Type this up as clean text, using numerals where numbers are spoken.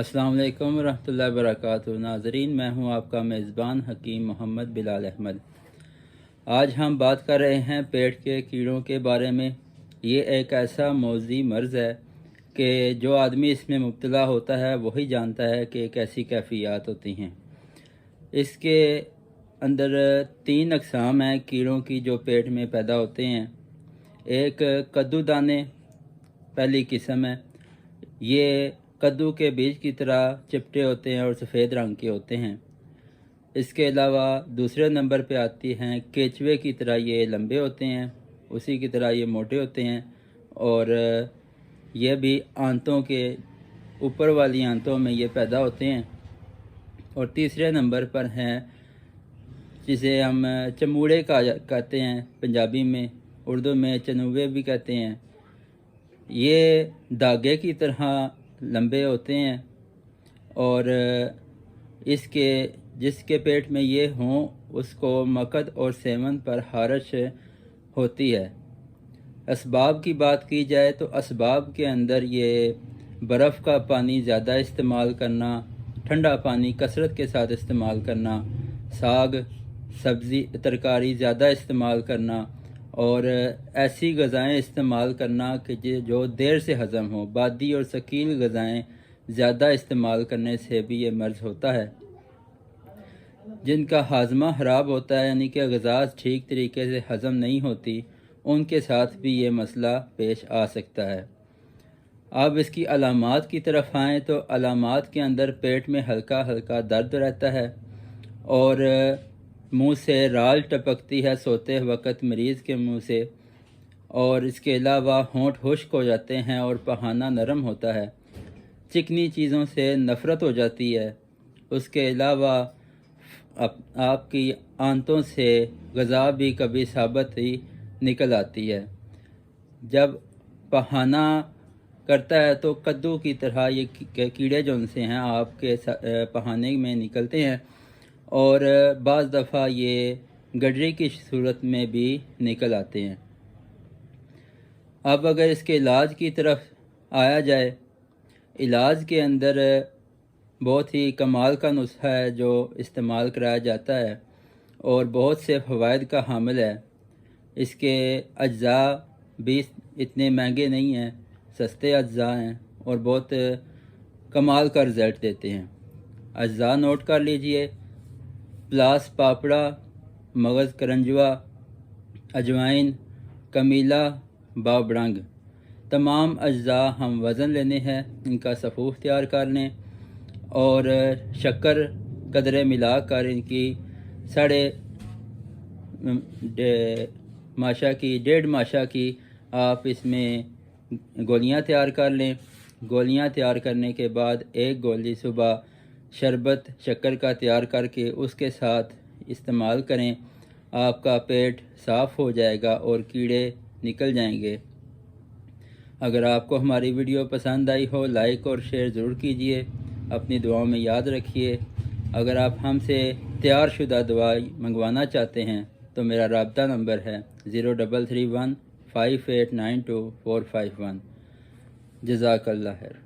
अस्सलाम वालेकुम रहमतुल्लाहि वबरकातुहू। नाज़रीन, मैं हूं आपका मेज़बान हकीम मोहम्मद बिलाल अहमद। आज हम बात कर रहे हैं पेट के कीड़ों के बारे में। ये एक ऐसा मौज़ी मर्ज़ है कि जो आदमी इसमें मुब्तला होता है वही जानता है कि कैसी कैफ़ियत होती हैं। इसके अंदर 3 अक़साम हैं कीड़ों की जो पेट में पैदा होते हैं। एक कद्दूदाने पहली किस्म है। ये कद्दू के बीज की तरह चिपटे होते हैं और सफ़ेद रंग के होते हैं। इसके अलावा दूसरे नंबर पे आती हैं केचुए की तरह, ये लंबे होते हैं, उसी की तरह ये मोटे होते हैं और ये भी आंतों के ऊपर वाली आंतों में ये पैदा होते हैं। और तीसरे नंबर पर हैं जिसे हम चमूड़े कहते हैं पंजाबी में, उर्दू में चनुवे भी कहते हैं। ये धागे की तरह लंबे होते हैं और जिसके पेट में ये हों उसको मकद और सेवन पर हारश होती है। असबाब की बात की जाए तो असबाब के अंदर ये बर्फ़ का पानी ज़्यादा इस्तेमाल करना, ठंडा पानी कसरत के साथ इस्तेमाल करना, साग सब्ज़ी तरकारी ज़्यादा इस्तेमाल करना और ऐसी ग़ज़ाएँ इस्तेमाल करना कि जो देर से हज़म हो। बादी और सकील ग़ज़ाएँ ज़्यादा इस्तेमाल करने से भी ये मर्ज़ होता है। जिनका हाज़मा ख़राब होता है, यानी कि ग़ज़ा ठीक तरीके से हज़म नहीं होती, उनके साथ भी ये मसला पेश आ सकता है। अब इसकी अलामात की तरफ आएँ तो अलामात के अंदर पेट में हल्का हल्का दर्द रहता है और मुंह से राल टपकती है सोते वक़्त मरीज़ के मुंह से, और इसके अलावा होंठ खुश्क हो जाते हैं और पहाना नरम होता है। चिकनी चीज़ों से नफ़रत हो जाती है। उसके अलावा आपकी आंतों से ग़ज़ा भी कभी साबित ही निकल आती है। जब पहाना करता है तो कद्दू की तरह ये कीड़े जो उनसे हैं आपके पहाने में निकलते हैं और बाज़ दफ़ा ये गडरी की सूरत में भी निकल आते हैं। अब अगर इसके इलाज की तरफ आया जाए, इलाज के अंदर बहुत ही कमाल का नुस्खा है जो इस्तेमाल कराया जाता है और बहुत से फ़वाइद का हामिल है। इसके अज्जा भी इतने महंगे नहीं हैं, सस्ते अज्जा हैं और बहुत कमाल का रिज़ल्ट देते हैं। अज्जा नोट कर लीजिए: प्लास पापड़ा, मगज़ करंजवा, अजवाइन, कमीला, बाबड़ंग। तमाम अज्जा हम वज़न लेने हैं, इनका सफ़ूफ तैयार कर लें और शक्कर कदरे मिलाकर इनकी डेढ़ माशा की आप इसमें गोलियां तैयार कर लें। गोलियां तैयार करने के बाद एक गोली सुबह शरबत शक्कर का तैयार करके उसके साथ इस्तेमाल करें। आपका पेट साफ़ हो जाएगा और कीड़े निकल जाएंगे। अगर आपको हमारी वीडियो पसंद आई हो, लाइक और शेयर ज़रूर कीजिए। अपनी दुआओं में याद रखिए। अगर आप हमसे तैयार शुदा दवाई मंगवाना चाहते हैं तो मेरा राब्ता नंबर है 0331 5892 451। जज़ाकल्लाह खैर।